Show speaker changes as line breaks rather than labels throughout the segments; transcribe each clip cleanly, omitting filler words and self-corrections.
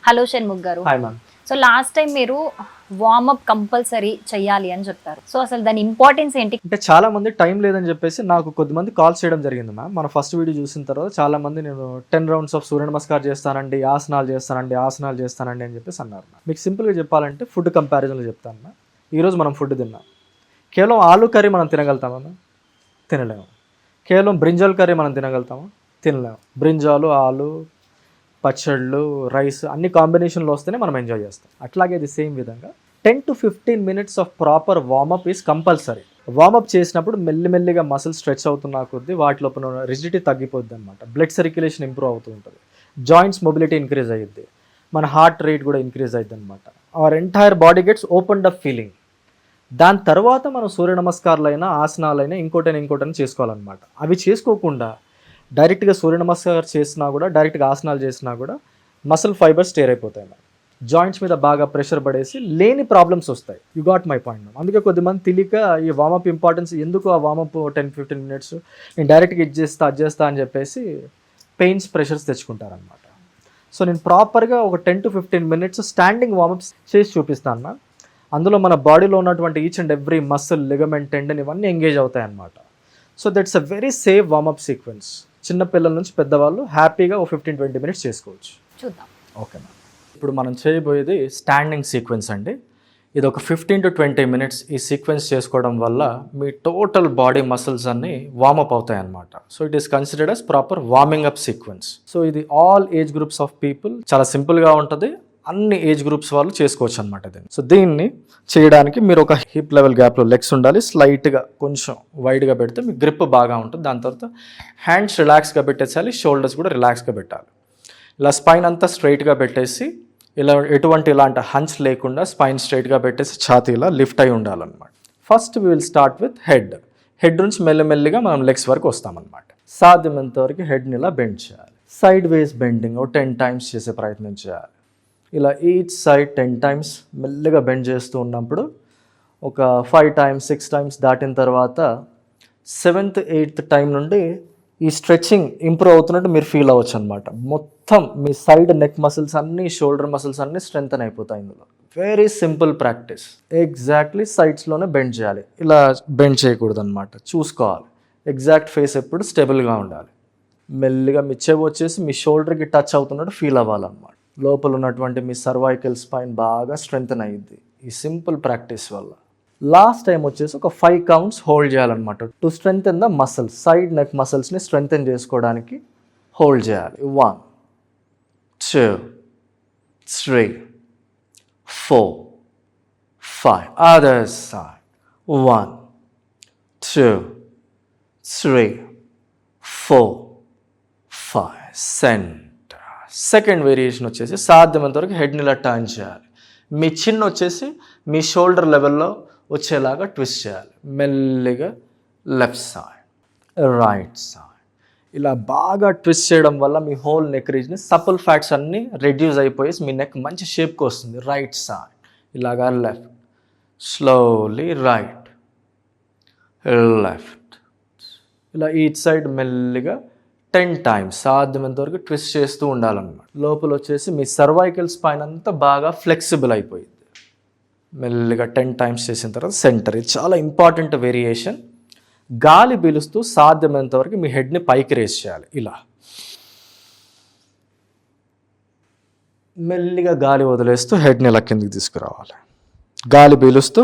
Hello Shanmukh గారు.
Hi ma'am.
So last time మీరు warm up compulsory చేయాలి అని చెప్పారు. సో అసలు దాని ఇంపార్టెన్స్ ఏంటి?
అంటే చాలా మంది టైం లేదని చెప్పేసి నాకు కొద్దిమంది కాల్స్ చేయడం జరిగింది మ్యామ్. మన ఫస్ట్ వీడియో చూసిన తర్వాత చాలా మంది నేను 10 రౌండ్స్ ఆఫ్ సూర్య నమస్కారం చేస్తానండి, ఆసనాలు చేస్తానండి అని చెప్పేసి అన్నారు. మీకు సింపుల్గా చెప్పాలంటే ఫుడ్ కంపారిజన్లో చెప్తాను మ్యామ్. ఈరోజు మనం ఫుడ్ తిన్నాం, కేవలం ఆలు కర్రీ మనం తినగలుగుతామా మ్యామ్? తినలేము. కేవలం బ్రింజాల్ కర్రీ మనం తినగలుగుతామా? తినలేము. బ్రింజాలు, ఆలు, పచ్చళ్ళు, రైస్ అన్ని కాంబినేషన్లో వస్తేనే మనం ఎంజాయ్ చేస్తాం. అట్లాగే ఇది సేమ్ విధంగా 10 to 15 minutes of proper warmup is compulsory. Warmup చేసినప్పుడు మెల్లిమెల్లిగా మసిల్ స్ట్రెచ్ అవుతున్న కొద్దీ వాటి లోపల రిజిడిటీ తగ్గిపోద్ది అనమాట. బ్లడ్ సర్క్యులేషన్ ఇంప్రూవ్ అవుతూ ఉంటుంది, జాయింట్స్ మొబిలిటీ ఇంక్రీజ్ అయ్యిద్ది, మన హార్ట్ రేట్ కూడా ఇంక్రీజ్ అయ్యిద్ది అనమాట. Our entire body gets opened up feeling. దాని తర్వాత మనం సూర్య నమస్కారాలైనా ఆసనాలైనా ఇంకోటని చేసుకోవాలన్నమాట. అవి చేసుకోకుండా డైరెక్ట్గా సూర్య నమస్కారం చేసినా కూడా, డైరెక్ట్గా ఆసనాలు చేసినా కూడా మసిల్ ఫైబర్స్ స్టేర్ అయిపోతాయి మ్యామ్. జాయింట్స్ మీద బాగా ప్రెషర్ పడేసి లేని ప్రాబ్లమ్స్ వస్తాయి. You got my point ma'am. అందుకే కొద్దిమంది తెలియక ఈ వార్మప్ ఇంపార్టెన్స్ ఎందుకు, ఆ వార్మప్ 10-15 minutes నేను డైరెక్ట్గా అది చేస్తా అని చెప్పేసి పెయిన్స్, ప్రెషర్స్ తెచ్చుకుంటారనమాట. సో నేను ప్రాపర్గా ఒక 10 to 15 minutes స్టాండింగ్ వార్మప్స్ చేసి చూపిస్తాను మ్యామ్. అందులో మన బాడీలో ఉన్నటువంటి each and every muscle, ligament, tendon ఇవన్నీ ఎంగేజ్ అవుతాయి అన్నమాట. So that's a very safe warmup sequence. చిన్నపిల్లల నుంచి పెద్దవాళ్ళు హ్యాపీగా ఒక 15-20 minutes చేసుకోవచ్చు.
చూద్దాం.
Okay ma'am. ఇప్పుడు మనం చేయబోయేది స్టాండింగ్ సీక్వెన్స్ అండి. ఇది ఒక 15 to 20 minutes ఈ సీక్వెన్స్ చేసుకోవడం వల్ల మీ టోటల్ బాడీ మసిల్స్ అన్నీ వార్మప్ అవుతాయి అన్నమాట. So it is considered as proper warming up sequence. So ఇది all age groups of people, చాలా సింపుల్గా ఉంటుంది, అన్ని ఏజ్ గ్రూప్స్ వాళ్ళు చేసుకోవచ్చు అనమాట దీన్ని. సో దీన్ని చేయడానికి మీరు ఒక హిప్ లెవెల్ గ్యాప్లో లెగ్స్ ఉండాలి, స్లైట్గా కొంచెం వైడ్గా పెడితే మీకు గ్రిప్ బాగా ఉంటుంది. దాని తర్వాత హ్యాండ్స్ రిలాక్స్గా పెట్టేసాలి, షోల్డర్స్ కూడా రిలాక్స్గా పెట్టాలి. ఇలా స్పైన్ అంతా స్ట్రైట్గా పెట్టేసి ఇలా ఇలాంటి హంచ్ లేకుండా స్పైన్ స్ట్రైట్గా పెట్టేసి ఛాతీ ఇలా లిఫ్ట్ అయి ఉండాలన్నమాట. First we will start with head నుంచి మెల్లమెల్లిగా మనం లెగ్స్ వరకు వస్తామన్నమాట. సాధ్యమైనంత వరకు హెడ్ని ఇలా బెండ్ చేయాలి. సైడ్ వేస్ బెండింగ్ 10 times చేసే ప్రయత్నం చేయాలి. ఇలా ఈచ్ సైడ్ 10 times మెల్లగా బెండ్ చేస్తూ ఉన్నప్పుడు ఒక 5 times 6 times దాటిన తర్వాత 7th 8th టైం నుండి ఈ స్ట్రెచ్చింగ్ ఇంప్రూవ్ అవుతున్నట్టు మీరు ఫీల్ అవ్వచ్చు అనమాట. మొత్తం మీ సైడ్ నెక్ మసిల్స్ అన్నీ, షోల్డర్ మసిల్స్ అన్నీ స్ట్రెంగ్తన్ అయిపోతాయి ఇందులో. Very simple practice. ఎగ్జాక్ట్లీ సైడ్స్లోనే బెండ్ చేయాలి, ఇలా బెండ్ చేయకూడదు అనమాట. చూసుకోవాలి ఎగ్జాక్ట్ ఫేస్ ఎప్పుడు స్టేబుల్గా ఉండాలి. మెల్లిగా మీ చెవి వచ్చేసి మీ షోల్డర్కి టచ్ అవుతున్నట్టు ఫీల్ అవ్వాలన్నమాట. లోపల ఉన్నటువంటి మీ సర్వైకల్ స్పైన్ బాగా స్ట్రెంగ్తన్ అయ్యిద్ది ఈ సింపుల్ ప్రాక్టీస్ వల్ల. లాస్ట్ టైం వచ్చేసి ఒక 5 counts హోల్డ్ చేయాలన్నమాట. To strengthen the muscles, side neck మసిల్స్ని స్ట్రెంగ్తన్ చేసుకోవడానికి హోల్డ్ చేయాలి. 1 2 3 4 5. Other side 1 2 3 4 5. Centre. Second variation వచ్చేసి సాధ్యమైనంత వరకు హెడ్ని ఇలా టర్న్ చేయాలి. మీ చిన్ వచ్చేసి మీ షోల్డర్ లెవెల్లో వచ్చేలాగా ట్విస్ట్ చేయాలి. మెల్లిగా లెఫ్ట్ సైడ్, రైట్ సైడ్. ఇలా బాగా ట్విస్ట్ చేయడం వల్ల మీ హోల్ నెక్ రీజ్ని సపుల్ ఫ్యాట్స్ అన్నీ రెడ్యూస్ అయిపోయి మీ నెక్ మంచి షేప్కి వస్తుంది. రైట్ సైడ్ ఇలాగా లెఫ్ట్, స్లోలీ రైట్, లెఫ్ట్. ఇలా ఈచ్ సైడ్ మెల్లిగా 10 times సాధ్యమైనంత వరకు ట్విస్ట్ చేస్తూ ఉండాలన్నమాట. లోపల వచ్చేసి మీ సర్వైకల్ స్పైన్ అంతా బాగా ఫ్లెక్సిబుల్ అయిపోయింది. మెల్లిగా 10 times చేసిన తర్వాత సెంటర్. ఇది చాలా ఇంపార్టెంట్ వేరియేషన్. గాలి పీలుస్తూ సాధ్యమైనంత వరకు మీ హెడ్ని పైకి రేస్ చేయాలి. ఇలా మెల్లిగా గాలి వదిలేస్తూ హెడ్ని ఇలా కిందికి తీసుకురావాలి. గాలి పీలుస్తూ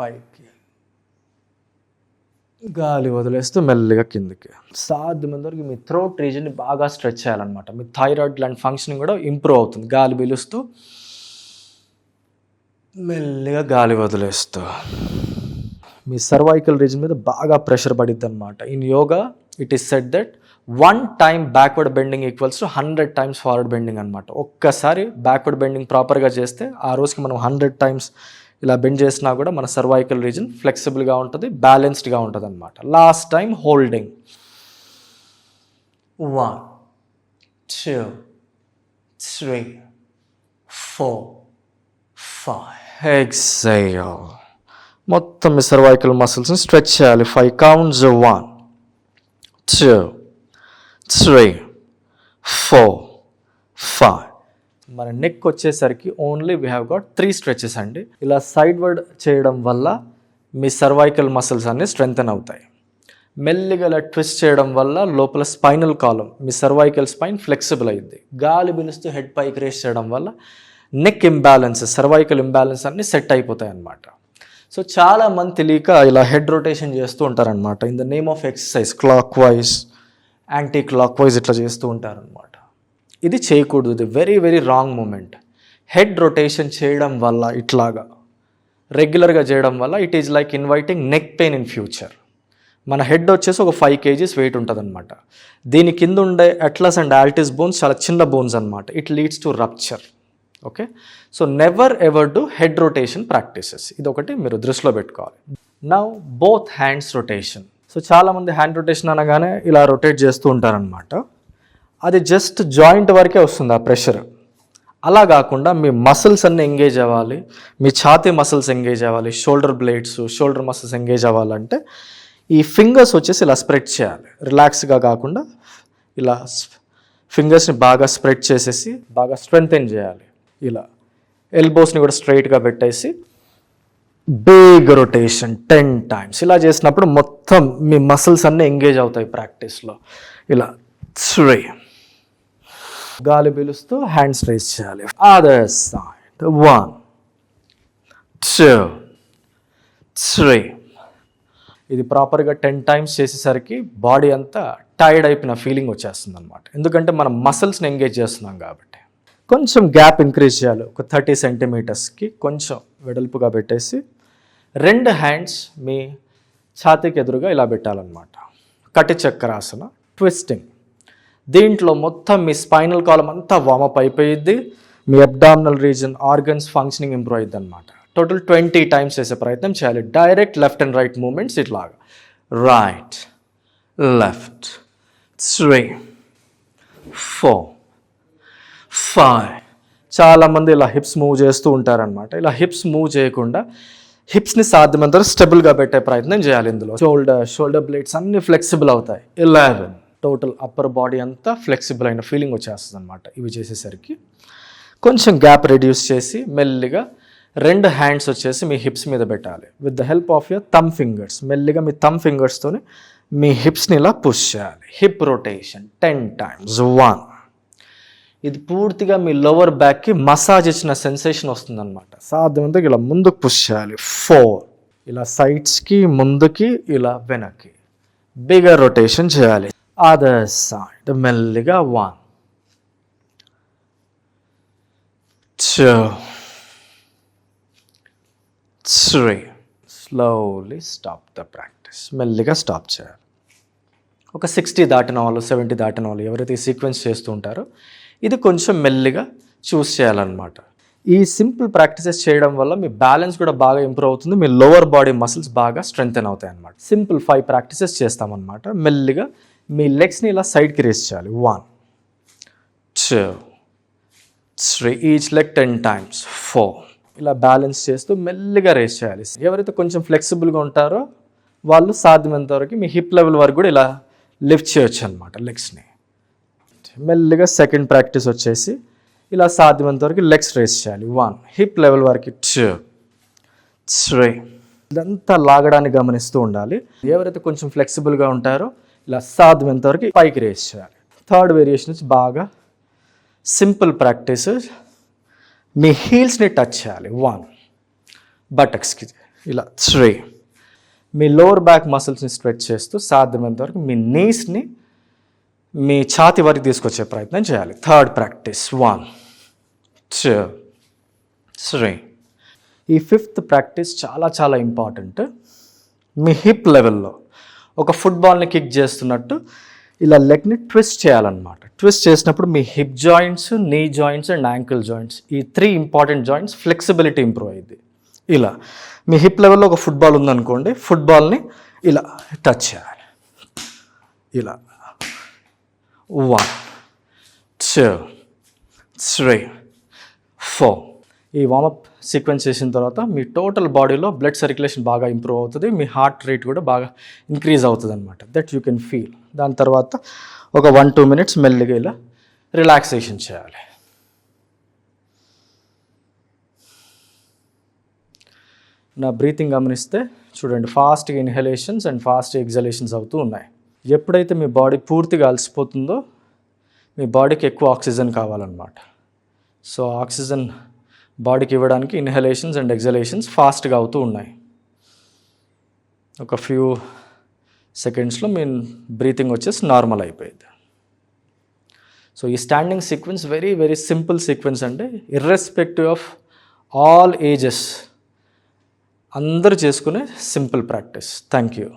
పైకి, గాలి వదిలేస్తూ మెల్లిగా కిందికి. సాధ్యమైనంత వరకు మీ థ్రోట్ రీజన్ని బాగా స్ట్రెచ్ చేయాలన్నమాట. మీ థైరాయిడ్ గ్లాండ్ ఫంక్షనింగ్ కూడా ఇంప్రూవ్ అవుతుంది. గాలి పీలుస్తూ మెల్లిగా గాలి వదిలేస్తూ మీ సర్వైకల్ రీజన్ మీద బాగా ప్రెషర్ పడిద్ది అనమాట. In yoga it is said that 1 time backward bending equals to 100 times forward bending అనమాట. ఒక్కసారి బ్యాక్వర్డ్ బెండింగ్ ప్రాపర్గా చేస్తే ఆ రోజుకి మనం 100 times ఇలా బెండ్ చేసినా కూడా మన సర్వైకల్ రీజన్ ఫ్లెక్సిబుల్గా ఉంటుంది, బ్యాలెన్స్డ్గా ఉంటుంది అనమాట. Last time holding 1 2 3 4 5. ఎక్సేల్. మొత్తం మీ సర్వైకల్ మసిల్స్ని స్ట్రెచ్ చేయాలి. 5 counts 1 2 3 4 5. మన నెక్ వచ్చేసరికి only we have got 3 stretches అండి. ఇలా సైడ్ వర్డ్ చేయడం వల్ల మీ సర్వైకల్ మసిల్స్ అన్నీ స్ట్రెంగ్తన్ అవుతాయి. మెల్లిగా ఇలా ట్విస్ట్ చేయడం వల్ల లోపల స్పైనల్ కాలమ్, మీ సర్వైకల్ స్పైన్ ఫ్లెక్సిబుల్ అయ్యింది. గాలి పిలుస్తూ హెడ్ పైకి రేస్ చేయడం వల్ల నెక్ ఇంబ్యాలెన్స్, సర్వైకల్ ఇంబ్యాలెన్స్ అన్నీ సెట్ అయిపోతాయి అన్నమాట. సో చాలామంది తెలియక ఇలా హెడ్ రొటేషన్ చేస్తూ ఉంటారనమాట. In the name of exercise clockwise, anticlockwise ఇట్లా చేస్తూ ఉంటారనమాట. ఇది చేయకూడదు. ఇది very very wrong movement. Head rotation చేయడం వల్ల ఇట్లాగా రెగ్యులర్గా చేయడం వల్ల it is like inviting neck pain in future. మన హెడ్ వచ్చేసి ఒక 5 kgs వెయిట్ ఉంటుంది అనమాట. దీని కింద ఉండే అట్లస్ అండ్ ఆల్టిస్ బోన్స్ చాలా చిన్న బోన్స్ అనమాట. It leads to rupture. Okay, so never ever do head rotation practices. ఇది ఒకటి మీరు దృష్టిలో పెట్టుకోవాలి. Now both hands rotation. So చాలామంది హ్యాండ్ రొటేషన్ అనగానే ఇలా రొటేట్ చేస్తూ ఉంటారనమాట. అది జస్ట్ జాయింట్ వరకే వస్తుంది ఆ ప్రెషర్. అలా కాకుండా మీ మసిల్స్ అన్నీ ఎంగేజ్ అవ్వాలి, మీ ఛాతీ మసిల్స్ ఎంగేజ్ అవ్వాలి, shoulder blades, shoulder muscles engage అవ్వాలంటే ఈ ఫింగర్స్ వచ్చేసి ఇలా స్ప్రెడ్ చేయాలి. రిలాక్స్గా కాకుండా ఇలా ఫింగర్స్ని బాగా స్ప్రెడ్ చేసేసి బాగా స్ట్రెంగ్తెన్ చేయాలి. ఇలా ఎల్బోస్ని కూడా స్ట్రైట్గా పెట్టేసి బిగ్ రొటేషన్ 10 times. ఇలా చేసినప్పుడు మొత్తం మీ మసిల్స్ అన్నీ ఎంగేజ్ అవుతాయి ప్రాక్టీస్లో. ఇలా 3, గాలి పీలుస్తూ హ్యాండ్స్ రైజ్ చేయాలి. Other side 1, 2, 3. ఇది ప్రాపర్గా 10 times చేసేసరికి బాడీ అంతా టైర్డ్ అయిపోయిన ఫీలింగ్ వచ్చేస్తుంది అనమాట. ఎందుకంటే మనం మసిల్స్ని ఎంగేజ్ చేస్తున్నాం కాబట్టి. కొంచెం గ్యాప్ ఇంక్రీజ్ చేయాలి. ఒక 30 centimetersకి కొంచెం వెడల్పుగా పెట్టేసి 2 hands మీ ఛాతీకి ఎదురుగా ఇలా పెట్టాలన్నమాట. కటి చక్రాసన, ట్విస్టింగ్. దీంట్లో మొత్తం మీ స్పైనల్ కాలమ్ అంతా వార్మప్ అయిపోయిద్ది. మీ abdominal region, organs functioning improve అయ్యిద్ది అనమాట. టోటల్ 20 times చేసే ప్రయత్నం చేయాలి. Direct left and right movements ఇట్లాగా. Right, left, 3, 4, 5. చాలామంది ఇలా హిప్స్ మూవ్ చేస్తూ ఉంటారనమాట. ఇలా హిప్స్ మూవ్ చేయకుండా హిప్స్ని సాధ్యమంత స్టెబుల్గా పెట్టే ప్రయత్నం చేయాలి. ఇందులో షోల్డర్ బ్లేడ్స్ అన్నీ ఫ్లెక్సిబుల్ అవుతాయి. 11. టోటల్ అప్పర్ బాడీ అంతా ఫ్లెక్సిబుల్ అయిన ఫీలింగ్ వచ్చేస్తుంది అనమాట. ఇవి చేసేసరికి కొంచెం గ్యాప్ రెడ్యూస్ చేసి మెల్లిగా 2 hands వచ్చేసి మీ హిప్స్ మీద పెట్టాలి. With the help of your thumb fingers. మెల్లిగా మీ థమ్ ఫింగర్స్తోనే మీ హిప్స్ని ఇలా పుష్ చేయాలి. Hip rotation 10 times. 1. ఇది పూర్తిగా మీ లోవర్ బ్యాక్కి మసాజ్ ఇచ్చిన సెన్సేషన్ వస్తుంది అనమాట. సాధ్యమంతా ఇలా ముందుకు పుష్ చేయాలి. 4. ఇలా సైడ్స్కి, ముందుకి, ఇలా వెనక్కి బిగర్ రొటేషన్ చేయాలి. అదర్ సైడ్ మెల్లిగా 1, 2, 3. Slowly stop the practice. మెల్లిగా స్టాప్ చేయాలి. ఒక 60 దాటిన వాళ్ళు, 70 దాటిన వాళ్ళు ఎవరైతే ఈ సీక్వెన్స్ చేస్తూ ఉంటారో ఇది కొంచెం మెల్లిగా చూస్ చేయాలన్నమాట. ఈ సింపుల్ ప్రాక్టీసెస్ చేయడం వల్ల మీ బ్యాలెన్స్ కూడా బాగా ఇంప్రూవ్ అవుతుంది. మీ లోవర్ బాడీ మసిల్స్ బాగా స్ట్రెంగ్తెన్ అవుతాయి అన్నమాట. సింపుల్ 5 ప్రాక్టీసెస్ చేస్తామన్నమాట. మెల్లిగా మీ లెగ్స్ని ఇలా సైడ్కి రేస్ చేయాలి. 1, 2, 3. Each leg 10 times. 4. ఇలా బ్యాలెన్స్ చేస్తూ మెల్లిగా రేస్ చేయాలి. ఎవరైతే కొంచెం ఫ్లెక్సిబుల్గా ఉంటారో వాళ్ళు సాధ్యమైనంత వరకు మీ హిప్ లెవెల్ వరకు కూడా ఇలా లిఫ్ట్ చేయొచ్చు అనమాట లెగ్స్ని. మెల్లిగా సెకండ్ ప్రాక్టీస్ వచ్చేసి ఇలా సాధ్యమైనంత వరకు లెగ్స్ రేస్ చేయాలి. 1, హిప్ లెవెల్ వరకు 2, 3. ఇదంతా లాగడానికి గమనిస్తూ ఉండాలి. ఎవరైతే కొంచెం ఫ్లెక్సిబుల్గా ఉంటారో ఇలా సాధ్యమైనంత వరకు పైకి రేస్ చేయాలి. థర్డ్ వేరియేషన్ వచ్చి బాగా సింపుల్ ప్రాక్టీస్. మీ హీల్స్ని టచ్ చేయాలి. 1, బటక్స్కి ఇలా 3. మీ లోవర్ బ్యాక్ మసిల్స్ని స్ట్రెచ్ చేస్తూ సాధ్యమైనంత వరకు మీ నీస్ని మీ ఛాతి వరకు తీసుకొచ్చే ప్రయత్నం చేయాలి. Third practice. 1, 2, 3. ఈ 5th ప్రాక్టీస్ చాలా చాలా ఇంపార్టెంట్. మీ హిప్ లెవెల్లో ఒక ఫుట్బాల్ని కిక్ చేస్తున్నట్టు ఇలా లెగ్ని ట్విస్ట్ చేయాలన్నమాట. ట్విస్ట్ చేసినప్పుడు మీ hip joints, knee joints and ankle joints, ఈ 3 ఇంపార్టెంట్ జాయింట్స్ ఫ్లెక్సిబిలిటీ ఇంప్రూవ్ అయ్యింది. ఇలా మీ హిప్ లెవెల్లో ఒక ఫుట్బాల్ ఉందనుకోండి, ఫుట్బాల్ని ఇలా టచ్ చేయాలి. ఇలా 1, 2, 3, 4. ఈ వార్మప్ సీక్వెన్స్ చేసిన తర్వాత మీ టోటల్ బాడీలో బ్లడ్ సర్క్యులేషన్ బాగా ఇంప్రూవ్ అవుతుంది. మీ హార్ట్ రేట్ కూడా బాగా ఇంక్రీజ్ అవుతుంది అనమాట. That you can feel. దాని తర్వాత ఒక 1-2 minutes మెల్లిగా ఇలా రిలాక్సేషన్ చేయాలి. నా బ్రీతింగ్ గమనిస్తే చూడండి, ఫాస్ట్గా ఇన్హలేషన్స్ అండ్ ఫాస్ట్ ఎగ్జలేషన్స్ అవుతూ ఉన్నాయి. ఎప్పుడైతే మీ బాడీ పూర్తిగా అలసిపోతుందో మీ బాడీకి ఎక్కువ ఆక్సిజన్ కావాలన్నమాట. సో ఆక్సిజన్ బాడీకి ఇవ్వడానికి ఇన్హలేషన్స్ అండ్ ఎగ్జలేషన్స్ ఫాస్ట్గా అవుతూ ఉన్నాయి. ఒక ఫ్యూ సెకండ్స్లో మీ బ్రీతింగ్ వచ్చేసి నార్మల్ అయిపోయింది. సో ఈ standing sequence very very simple sequence అండి. ఇర్రెస్పెక్టివ్ ఆఫ్ ఆల్ ఏజెస్ అందరూ చేసుకునే సింపుల్ ప్రాక్టీస్. Thank you.